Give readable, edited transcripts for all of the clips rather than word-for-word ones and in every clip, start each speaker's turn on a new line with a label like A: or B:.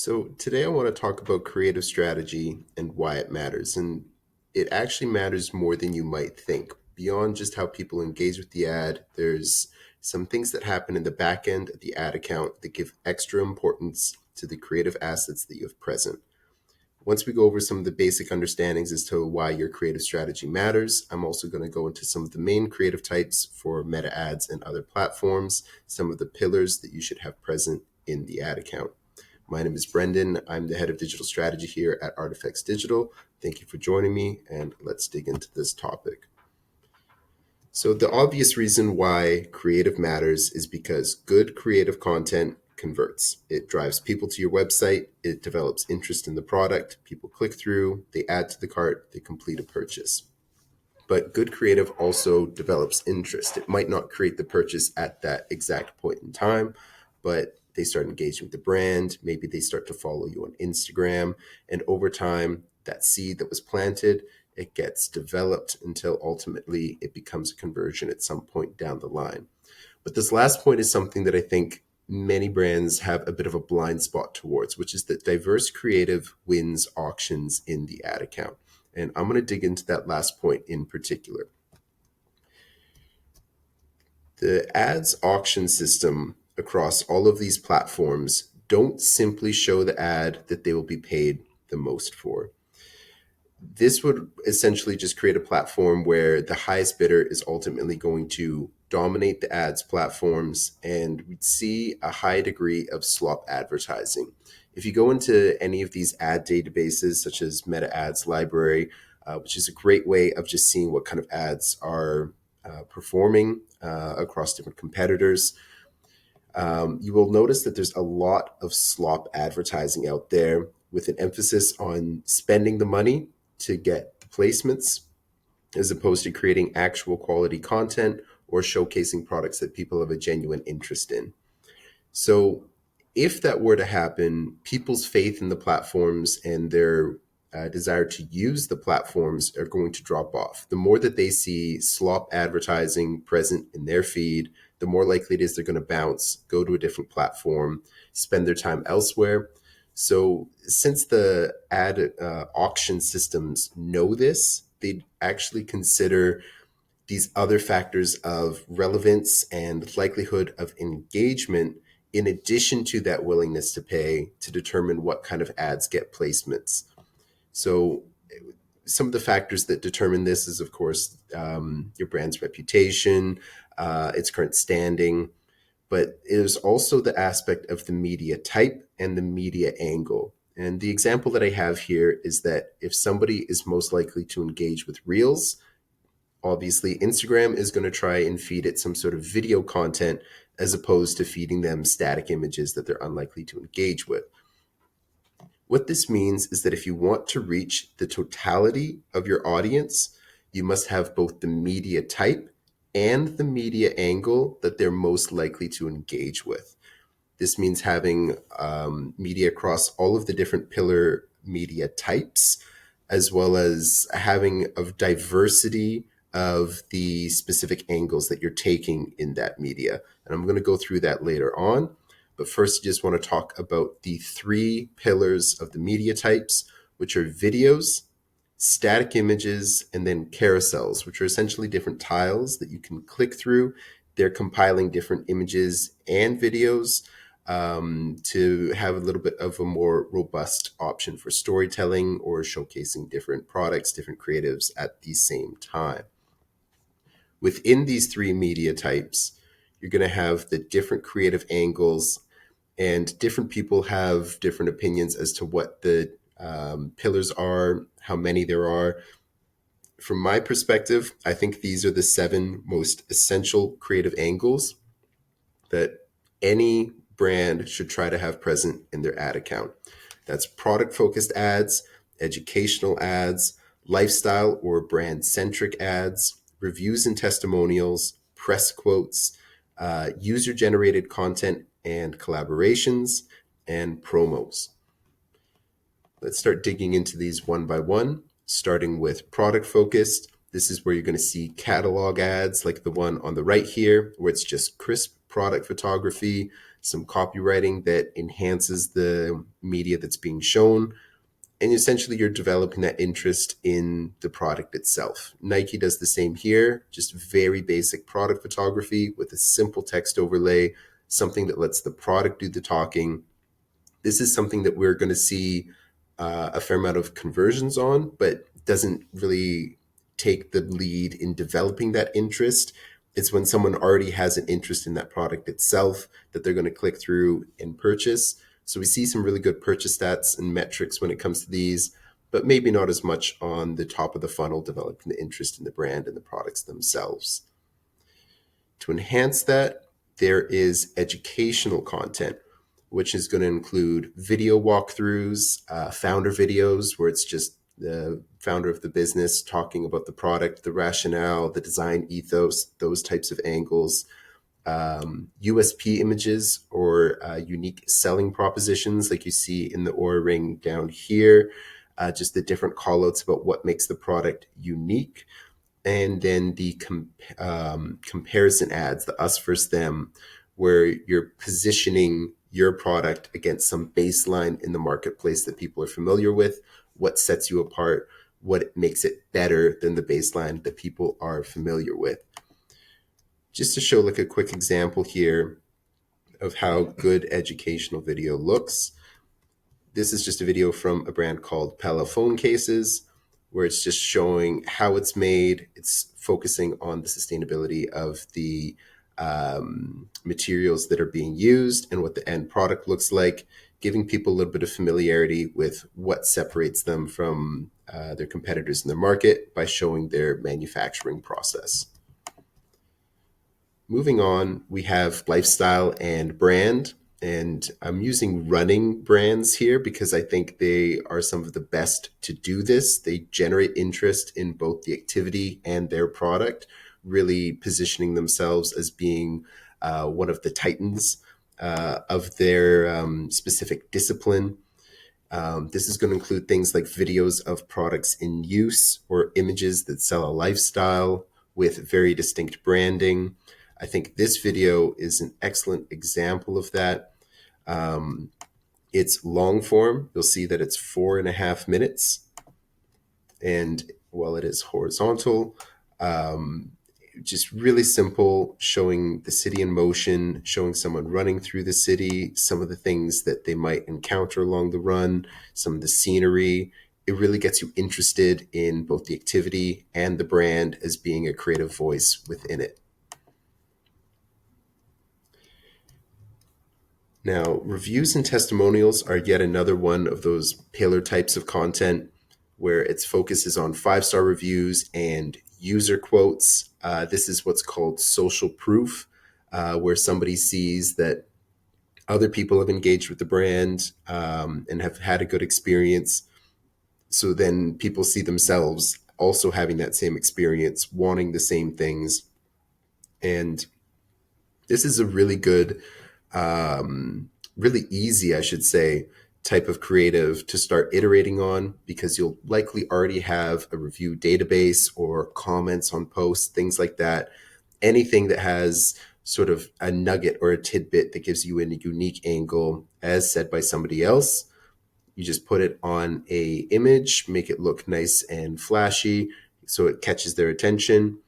A: So, today I want to talk about creative strategy and why it matters. And it actually matters more than you might think. Beyond just how people engage with the ad, there's some things that happen in the back end of the ad account that give extra importance to the creative assets that you have present. Once we go over some of the basic understandings as to why your creative strategy matters, I'm also going to go into some of the main creative types for meta ads and other platforms, some of the pillars that you should have present in the ad account. My name is Brendan. I'm the head of digital strategy here at Artifex Digital. Thank you for joining me, and let's dig into this topic. So, the obvious reason why creative matters is because good creative content converts. It drives people to your website, it develops interest in the product, people click through, they add to the cart, they complete a purchase. But good creative also develops interest. It might not create the purchase at that exact point in time, but they start engaging with the brand. Maybe they start to follow you on Instagram. And over time, that seed that was planted, it gets developed until ultimately it becomes a conversion at some point down the line. But this last point is something that I think many brands have a bit of a blind spot towards, which is that diverse creative wins auctions in the ad account. And I'm going to dig into that last point in particular. The ads auction system across all of these platforms don't simply show the ad that they will be paid the most for. This would essentially just create a platform where the highest bidder is ultimately going to dominate the ads platforms, and we'd see a high degree of slop advertising. If you go into any of these ad databases, such as Meta Ads Library, which is a great way of just seeing what kind of ads are performing across different competitors, you will notice that there's a lot of slop advertising out there with an emphasis on spending the money to get placements as opposed to creating actual quality content or showcasing products that people have a genuine interest in. So, if that were to happen, people's faith in the platforms and their desire to use the platforms are going to drop off. The more that they see slop advertising present in their feed, the more likely it is they're going to bounce, go to a different platform, spend their time elsewhere. So, since the ad auction systems know this, they'd actually consider these other factors of relevance and likelihood of engagement in addition to that willingness to pay to determine what kind of ads get placements. So, some of the factors that determine this is, of course, your brand's reputation, its current standing, but there's also the aspect of the media type and the media angle. And the example that I have here is that if somebody is most likely to engage with Reels, obviously Instagram is going to try and feed it some sort of video content as opposed to feeding them static images that they're unlikely to engage with. What this means is that if you want to reach the totality of your audience, you must have both the media type and the media angle that they're most likely to engage with. This means having media across all of the different pillar media types, as well as having a diversity of the specific angles that you're taking in that media. And I'm going to go through that later on. But first, I just want to talk about the three pillars of the media types, which are videos, static images, and then carousels, which are essentially different tiles that you can click through. They're compiling different images and videos to have a little bit of a more robust option for storytelling or showcasing different products, different creatives at the same time. Within these three media types, you're going to have the different creative angles, and different people have different opinions as to what the pillars are, how many there are. From my perspective, I think these are the 7 most essential creative angles that any brand should try to have present in their ad account. That's product-focused ads, educational ads, lifestyle or brand-centric ads, reviews and testimonials, press quotes, user-generated content and collaborations, and promos. Let's start digging into these one by one, starting with product-focused. This is where you're going to see catalog ads like the one on the right here, where it's just crisp product photography, some copywriting that enhances the media that's being shown, and essentially you're developing that interest in the product itself. Nike does the same here, just very basic product photography with a simple text overlay, something that lets the product do the talking. This is something that we're going to see a fair amount of conversions on, but doesn't really take the lead in developing that interest. It's when someone already has an interest in that product itself that they're going to click through and purchase. So we see some really good purchase stats and metrics when it comes to these, but maybe not as much on the top of the funnel, developing the interest in the brand and the products themselves. To enhance that, there is educational content, which is going to include video walkthroughs, founder videos, where it's just the founder of the business talking about the product, the rationale, the design ethos, those types of angles, USP images or unique selling propositions, like you see in the Aura Ring down here, just the different callouts about what makes the product unique. And then the comparison ads, the us versus them, where you're positioning your product against some baseline in the marketplace that people are familiar with, what sets you apart, what makes it better than the baseline that people are familiar with. Just to show like a quick example here of how good educational video looks. This is just a video from a brand called Pella Phone Cases, where it's just showing how it's made. It's focusing on the sustainability of the materials that are being used and what the end product looks like, giving people a little bit of familiarity with what separates them from their competitors in the market by showing their manufacturing process. Moving on, we have lifestyle and brand. And I'm using running brands here because I think they are some of the best to do this. They generate interest in both the activity and their product, really positioning themselves as being one of the titans of their specific discipline. This is going to include things like videos of products in use or images that sell a lifestyle with very distinct branding. I think this video is an excellent example of that. It's long form. You'll see that it's 4.5 minutes. And while it is horizontal, just really simple, showing the city in motion, showing someone running through the city, some of the things that they might encounter along the run, some of the scenery. It really gets you interested in both the activity and the brand as being a creative voice within it. Now, reviews and testimonials are yet another one of those pillar types of content where its focus is on 5-star reviews and user quotes. This is what's called social proof, where somebody sees that other people have engaged with the brand and have had a good experience. So then people see themselves also having that same experience, wanting the same things. And this is a really good really easy, I should say, type of creative to start iterating on, because you'll likely already have a review database or comments on posts, things like that. Anything that has sort of a nugget or a tidbit that gives you a unique angle as said by somebody else, you just put it on a image, make it look nice and flashy so it catches their attention.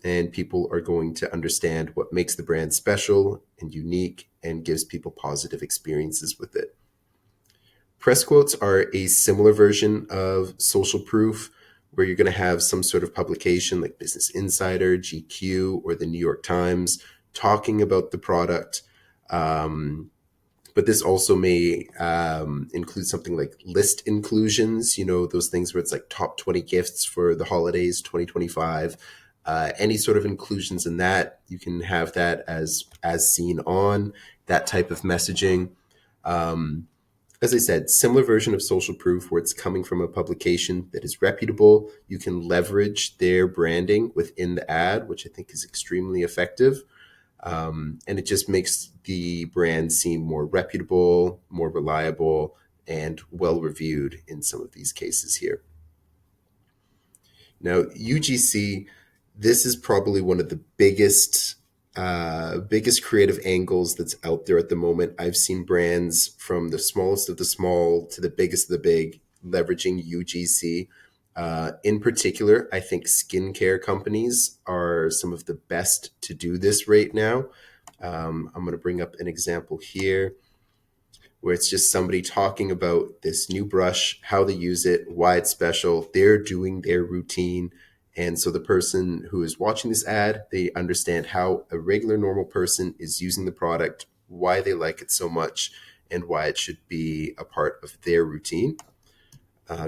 A: And people are going to understand what makes the brand special and unique and gives people positive experiences with it. Press quotes are a similar version of social proof, where you're going to have some sort of publication like Business Insider, GQ, or the New York Times talking about the product. But this also may include something like list inclusions, those things where it's like top 20 gifts for the holidays 2025. Any sort of inclusions in that, you can have that as seen on, that type of messaging. As I said, similar version of social proof where it's coming from a publication that is reputable. You can leverage their branding within the ad, which I think is extremely effective. And it just makes the brand seem more reputable, more reliable, and well-reviewed in some of these cases here. Now, UGC, this is probably one of the biggest biggest creative angles that's out there at the moment. I've seen brands from the smallest of the small to the biggest of the big leveraging UGC. In particular, I think skincare companies are some of the best to do this right now. I'm going to bring up an example here where it's just somebody talking about this new brush, how they use it, why it's special. They're doing their routine. And so the person who is watching this ad, they understand how a regular normal person is using the product, why they like it so much, and why it should be a part of their routine.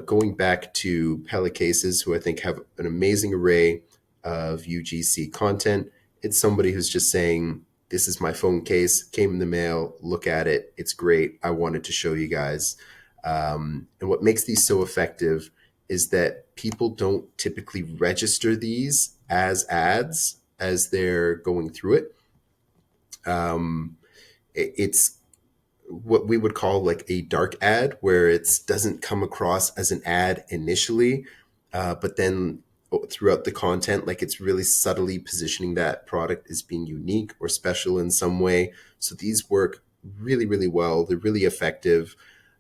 A: Going back to Pella Cases, who I think have an amazing array of UGC content, it's somebody who's just saying, this is my phone case, came in the mail, look at it, it's great, I wanted to show you guys. And what makes these so effective is that people don't typically register these as ads as they're going through it. It's what we would call like a dark ad, where it doesn't come across as an ad initially, but then throughout the content, like it's really subtly positioning that product as being unique or special in some way. So these work really, really well. They're really effective.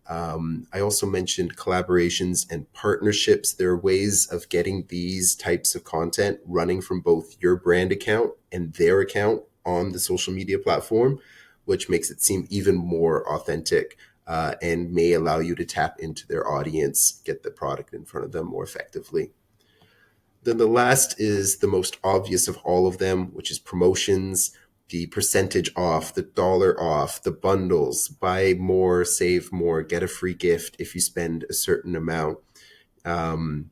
A: I also mentioned collaborations and partnerships. There are ways of getting these types of content running from both your brand account and their account on the social media platform, which makes it seem even more authentic, and may allow you to tap into their audience, get the product in front of them more effectively. Then the last is the most obvious of all of them, which is promotions, the percentage off, the dollar off, the bundles, buy more, save more, get a free gift if you spend a certain amount. Um,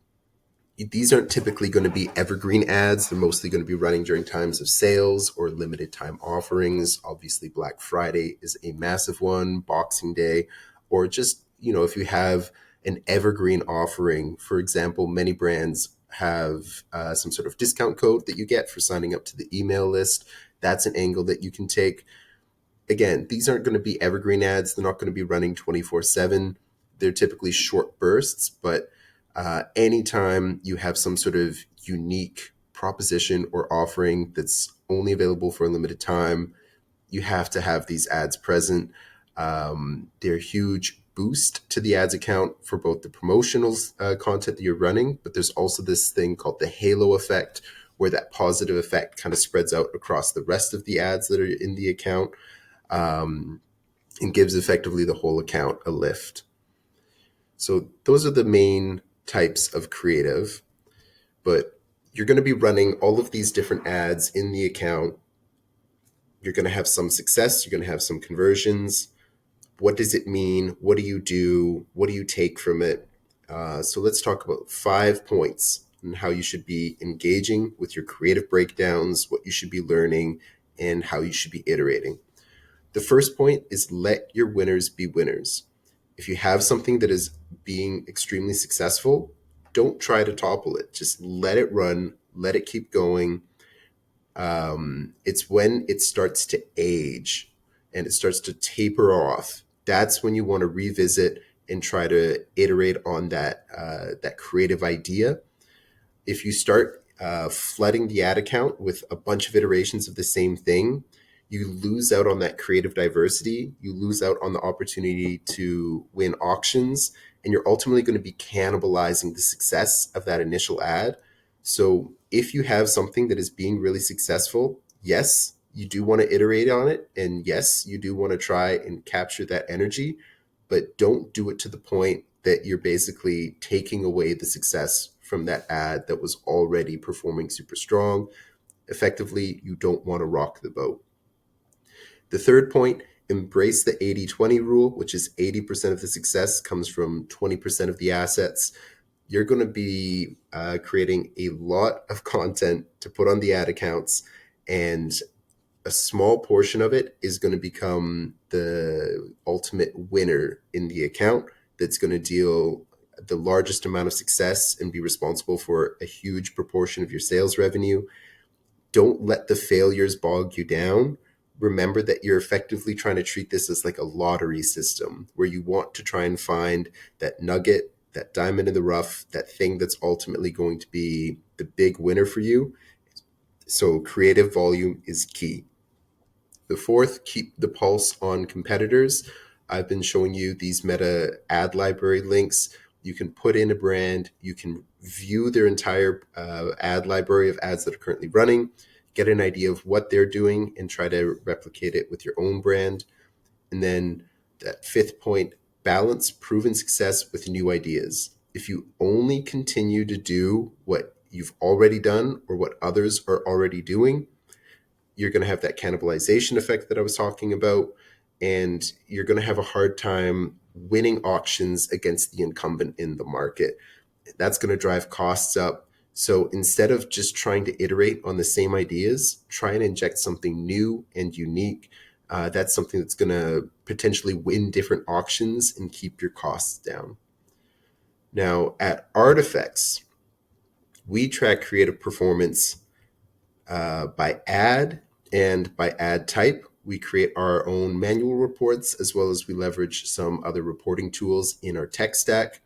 A: these aren't typically going to be evergreen ads. They're mostly going to be running during times of sales or limited time offerings. Obviously, Black Friday is a massive one, Boxing Day, or just, if you have an evergreen offering. For example, many brands have some sort of discount code that you get for signing up to the email list. That's an angle that you can take. Again, these aren't going to be evergreen ads. They're not going to be running 24/7. They're typically short bursts, but anytime you have some sort of unique proposition or offering that's only available for a limited time, you have to have these ads present. They're a huge boost to the ads account for both the promotional content that you're running, but there's also this thing called the halo effect, where that positive effect kind of spreads out across the rest of the ads that are in the account, and gives effectively the whole account a lift. So those are the main types of creative, but you're going to be running all of these different ads in the account. You're going to have some success. You're going to have some conversions. What does it mean? What do you do? What do you take from it? So let's talk about 5 points on how you should be engaging with your creative breakdowns, what you should be learning, and how you should be iterating. The first point is let your winners be winners. If you have something that is being extremely successful, don't try to topple it. Just let it run, let it keep going. It's when it starts to age and it starts to taper off. That's when you want to revisit and try to iterate on that creative idea. If you start flooding the ad account with a bunch of iterations of the same thing, you lose out on that creative diversity. You lose out on the opportunity to win auctions, and you're ultimately going to be cannibalizing the success of that initial ad. So if you have something that is being really successful, yes, you do want to iterate on it. And yes, you do want to try and capture that energy, but don't do it to the point that you're basically taking away the success from that ad that was already performing super strong. Effectively, you don't want to rock the boat. The third point, embrace the 80-20 rule, which is 80% of the success comes from 20% of the assets. You're going to be creating a lot of content to put on the ad accounts, and a small portion of it is going to become the ultimate winner in the account that's going to deal the largest amount of success and be responsible for a huge proportion of your sales revenue. Don't let the failures bog you down. Remember that you're effectively trying to treat this as like a lottery system, where you want to try and find that nugget, that diamond in the rough, that thing that's ultimately going to be the big winner for you. So creative volume is key. The fourth, keep the pulse on competitors. I've been showing you these meta ad library links. You can put in a brand, you can view their entire ad library of ads that are currently running, get an idea of what they're doing, and try to replicate it with your own brand. And then that fifth point, balance proven success with new ideas. If you only continue to do what you've already done or what others are already doing, you're going to have that cannibalization effect that I was talking about, and you're going to have a hard time winning auctions against the incumbent in the market. That's going to drive costs up. So instead of just trying to iterate on the same ideas, try and inject something new and unique. That's something that's going to potentially win different auctions and keep your costs down. Now, at Artifex, we track creative performance by ad and by ad type. We create our own manual reports as well as we leverage some other reporting tools in our tech stack.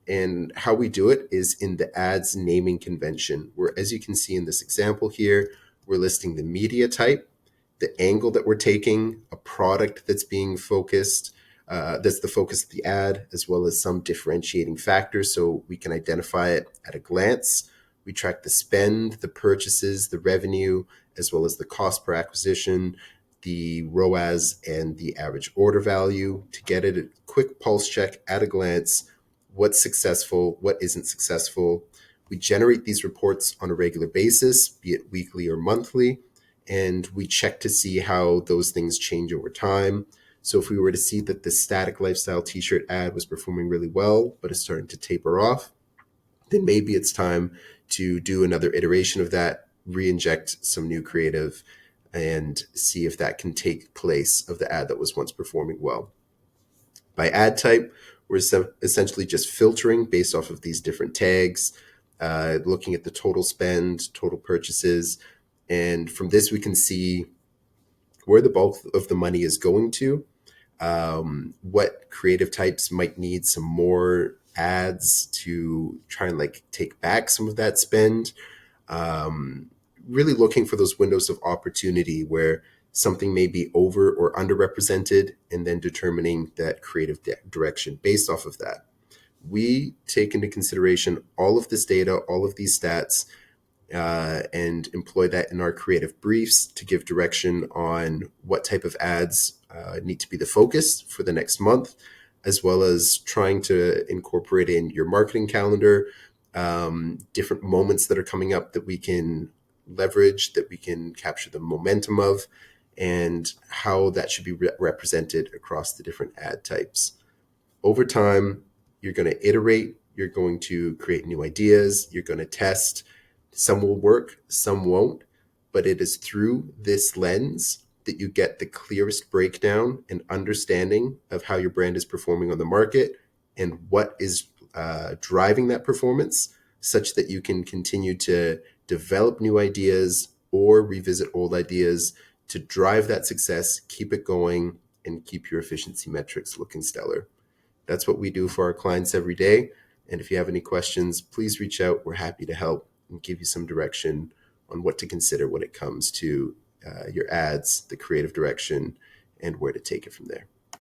A: And how we do it is in the ads naming convention, where, as you can see in this example here, we're listing the media type, the angle that we're taking, a product that's being focused, that's the focus of the ad, as well as some differentiating factors so we can identify it at a glance. We track the spend, the purchases, the revenue, as well as the cost per acquisition, the ROAS, and the average order value to get it a quick pulse check at a glance. What's successful, what isn't successful. We generate these reports on a regular basis, be it weekly or monthly, and we check to see how those things change over time. So if we were to see that the static lifestyle t-shirt ad was performing really well, but is starting to taper off, then maybe it's time to do another iteration of that, re-inject some new creative, and see if that can take place of the ad that was once performing well. By ad type, we're essentially just filtering based off of these different tags, looking at the total spend, total purchases, and from this we can see where the bulk of the money is going to, what creative types might need some more ads to try and like take back some of that spend. Really looking for those windows of opportunity where something may be over or underrepresented, and then determining that creative direction based off of that. We take into consideration all of this data, all of these stats, and employ that in our creative briefs to give direction on what type of ads need to be the focus for the next month, as well as trying to incorporate in your marketing calendar different moments that are coming up that we can leverage, that we can capture the momentum of, and how that should be represented across the different ad types. Over time, you're going to iterate, you're going to create new ideas, you're going to test. Some will work, some won't, but it is through this lens that you get the clearest breakdown and understanding of how your brand is performing on the market and what is driving that performance, such that you can continue to develop new ideas or revisit old ideas to drive that success, keep it going, and keep your efficiency metrics looking stellar. That's what we do for our clients every day. And if you have any questions, please reach out. We're happy to help and give you some direction on what to consider when it comes to your ads, the creative direction, and where to take it from there.